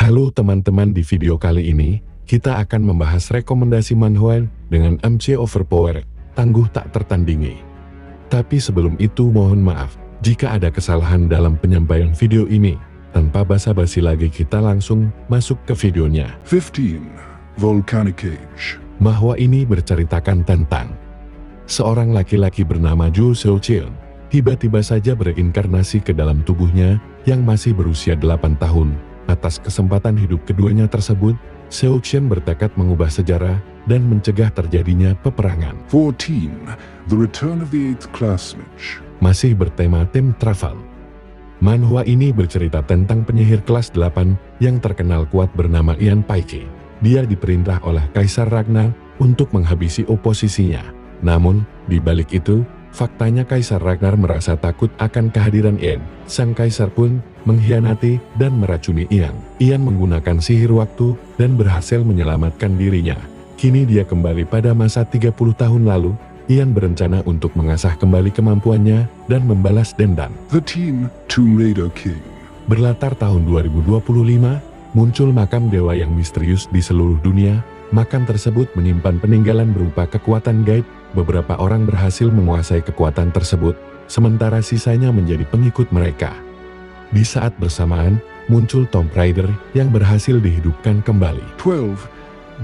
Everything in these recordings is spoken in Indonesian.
Halo teman-teman, di video kali ini, kita akan membahas rekomendasi manhwa dengan MC overpowered, tangguh tak tertandingi. Tapi sebelum itu mohon maaf, jika ada kesalahan dalam penyampaian video ini. Tanpa basa-basi lagi kita langsung masuk ke videonya. 15. Volcanic Age. Manhwa ini berceritakan tentang seorang laki-laki bernama Jo Seo-cheon, tiba-tiba saja bereinkarnasi ke dalam tubuhnya yang masih berusia 8 tahun. Atas kesempatan hidup keduanya tersebut, Seo-cheon bertekad mengubah sejarah dan mencegah terjadinya peperangan. 14. The Return of the 8th Classmate. Masih bertema time travel. Manhwa ini bercerita tentang penyihir kelas 8 yang terkenal kuat bernama Ian Paike. Dia diperintah oleh Kaisar Ragnar untuk menghabisi oposisinya. Namun, di balik itu, faktanya Kaisar Ragnar merasa takut akan kehadiran Ian. Sang Kaisar pun mengkhianati dan meracuni Ian. Ian menggunakan sihir waktu dan berhasil menyelamatkan dirinya. Kini dia kembali pada masa 30 tahun lalu. Ian berencana untuk mengasah kembali kemampuannya dan membalas dendam. 13. Tomb Raider King. Berlatar tahun 2025, muncul makam dewa yang misterius di seluruh dunia. Makam tersebut menyimpan peninggalan berupa kekuatan gaib. Beberapa orang berhasil menguasai kekuatan tersebut, sementara sisanya menjadi pengikut mereka. Di saat bersamaan, muncul Tomb Raider yang berhasil dihidupkan kembali. 12.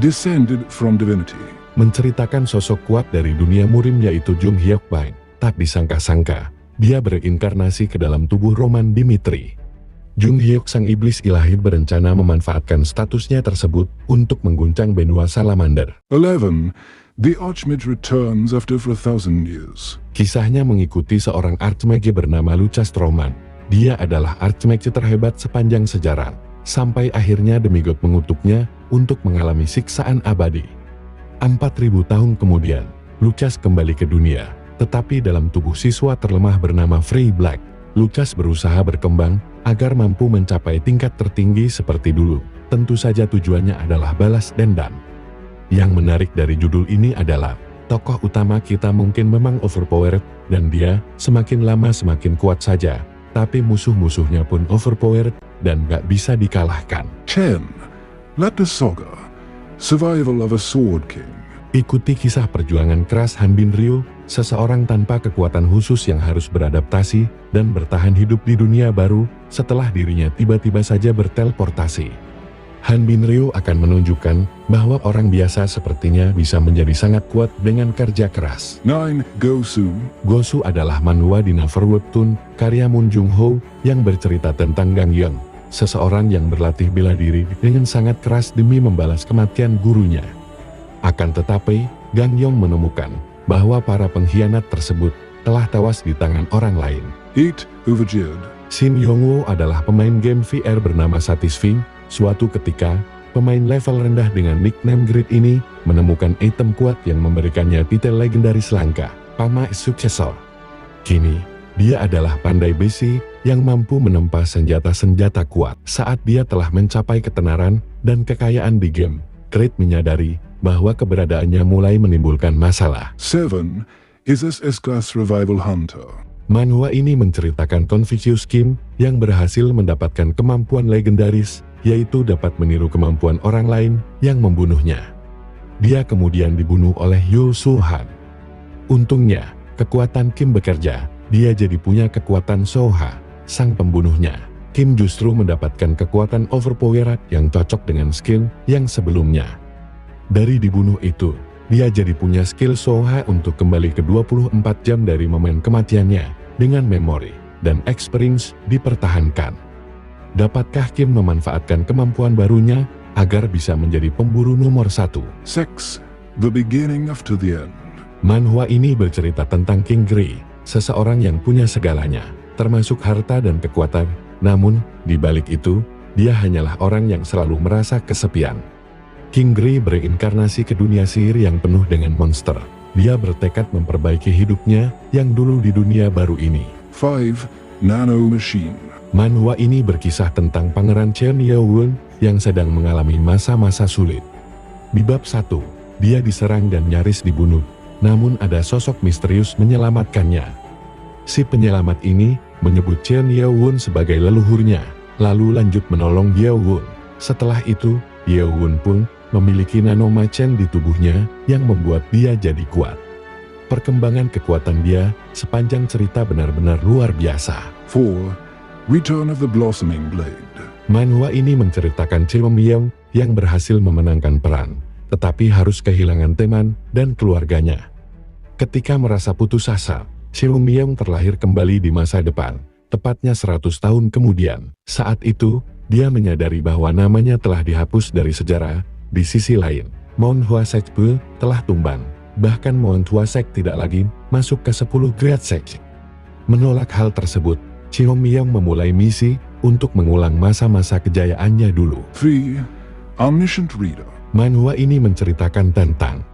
Descended from Divinity. Menceritakan sosok kuat dari dunia murim yaitu Jung Hyuk Bain. Tak disangka-sangka, dia bereinkarnasi ke dalam tubuh Roman Dimitri. Jung Hyuk, sang iblis ilahi, berencana memanfaatkan statusnya tersebut untuk mengguncang benua salamander. 11. The Archmage returns after 1,000 years. Kisahnya mengikuti seorang archmage bernama Lucas Stroman. Dia adalah archmage terhebat sepanjang sejarah, sampai akhirnya demigod mengutuknya untuk mengalami siksaan abadi. 4.000 tahun kemudian, Lucas kembali ke dunia, tetapi dalam tubuh siswa terlemah bernama Frey Black. Lucas berusaha berkembang agar mampu mencapai tingkat tertinggi seperti dulu. Tentu saja tujuannya adalah balas dendam. Yang menarik dari judul ini adalah, tokoh utama kita mungkin memang overpowered, dan dia semakin lama semakin kuat saja. Tapi musuh-musuhnya pun overpowered dan gak bisa dikalahkan. 10. Ladder Saga. Survival of a Sword King. Ikuti kisah perjuangan keras Han Bin Ryu, seseorang tanpa kekuatan khusus yang harus beradaptasi dan bertahan hidup di dunia baru setelah dirinya tiba-tiba saja berteleportasi. Han Bin Ryu akan menunjukkan bahwa orang biasa sepertinya bisa menjadi sangat kuat dengan kerja keras. 9. Gosu. Gosu adalah manhwa di novel webtoon karya Moon Jung Ho yang bercerita tentang Gang Yeong, seseorang yang berlatih bela diri dengan sangat keras demi membalas kematian gurunya. Akan tetapi, Gang Yeong menemukan bahwa para pengkhianat tersebut telah tewas di tangan orang lain. 8. Overgeared. Shin Yong-woo adalah pemain game VR bernama Satisfying. Suatu ketika, pemain level rendah dengan nickname Grid ini menemukan item kuat yang memberikannya titel legendaris langka, Pama Successor. Kini, dia adalah pandai besi yang mampu menempa senjata-senjata kuat. Saat dia telah mencapai ketenaran dan kekayaan di game, Grid menyadari bahwa keberadaannya mulai menimbulkan masalah. 7. SS Class Revival Hunter. Manhwa ini menceritakan Confucius Kim yang berhasil mendapatkan kemampuan legendaris, yaitu dapat meniru kemampuan orang lain yang membunuhnya. Dia kemudian dibunuh oleh Yo Soo-han. Untungnya, kekuatan Kim bekerja, dia jadi punya kekuatan Soo-ha, sang pembunuhnya. Kim justru mendapatkan kekuatan overpowered yang cocok dengan skill yang sebelumnya. Dari dibunuh itu, dia jadi punya skill Soo-ha untuk kembali ke 24 jam dari momen kematiannya, dengan memori dan experience dipertahankan. Dapatkah Kim memanfaatkan kemampuan barunya agar bisa menjadi pemburu nomor 1? 6. The Beginning After the End. Manhwa ini bercerita tentang King Gray, seseorang yang punya segalanya, termasuk harta dan kekuatan. Namun, di balik itu, dia hanyalah orang yang selalu merasa kesepian. King Gray bereinkarnasi ke dunia sihir yang penuh dengan monster. Dia bertekad memperbaiki hidupnya yang dulu di dunia baru ini. 5. Nano Machine. Manhwa ini berkisah tentang Pangeran Chen Yeo-won yang sedang mengalami masa-masa sulit. Di bab 1, dia diserang dan nyaris dibunuh, namun ada sosok misterius menyelamatkannya. Si penyelamat ini menyebut Chen Yeo-won sebagai leluhurnya, lalu lanjut menolong Yeo-won. Setelah itu, Yeowon pun memiliki nanomacan di tubuhnya yang membuat dia jadi kuat. Perkembangan kekuatan dia sepanjang cerita benar-benar luar biasa. 4. Return of the Blossoming Blade. Manhwa ini menceritakan Cheom-yeong yang berhasil memenangkan perang, tetapi harus kehilangan teman dan keluarganya. Ketika merasa putus asa, Cheom-yeong terlahir kembali di masa depan, tepatnya 100 tahun kemudian. Saat itu, dia menyadari bahwa namanya telah dihapus dari sejarah. Di sisi lain, Mount Hwasek telah tumbang, bahkan Mount Hwasek tidak lagi masuk ke 10 Great Sect. Menolak hal tersebut, Cheom-yeong memulai misi untuk mengulang masa-masa kejayaannya dulu. 3. Omniscient Reader. Manhwa ini menceritakan tentang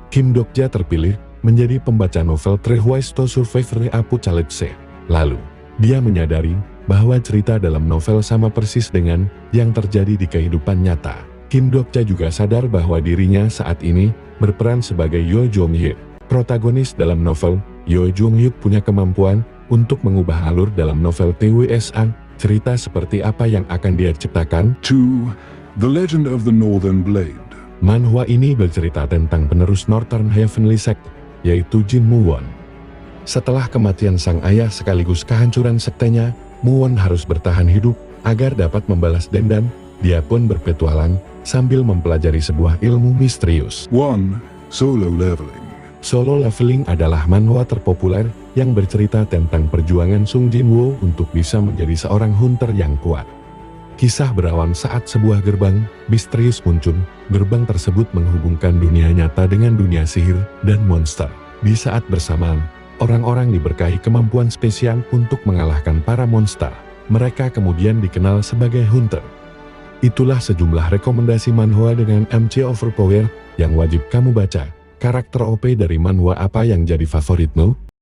Kim Dokja terpilih menjadi pembaca novel Trehwise to Survive Apu Chaletse. Lalu, dia menyadari bahwa cerita dalam novel sama persis dengan yang terjadi di kehidupan nyata. Kim Dokja juga sadar bahwa dirinya saat ini berperan sebagai Yo Jong-hyuk. Protagonis dalam novel, Yo Jong-hyuk punya kemampuan untuk mengubah alur dalam novel TWSA. Cerita seperti apa yang akan dia ciptakan? 2. The Legend of the Northern Blade. Manhwa ini bercerita tentang penerus Northern Heavenly Sect, yaitu Jin Muwon. Setelah kematian sang ayah sekaligus kehancuran sektenya, Muwon harus bertahan hidup agar dapat membalas dendam. Dia pun berpetualang sambil mempelajari sebuah ilmu misterius. 1. Solo Leveling. Solo Leveling adalah manhwa terpopuler yang bercerita tentang perjuangan Sung Jin-woo untuk bisa menjadi seorang hunter yang kuat. Kisah berawal saat sebuah gerbang misterius muncul. Gerbang tersebut menghubungkan dunia nyata dengan dunia sihir dan monster. Di saat bersamaan, orang-orang diberkahi kemampuan spesial untuk mengalahkan para monster. Mereka kemudian dikenal sebagai hunter. Itulah sejumlah rekomendasi manhwa dengan MC Overpower yang wajib kamu baca. Karakter OP dari manhwa apa yang jadi favoritmu?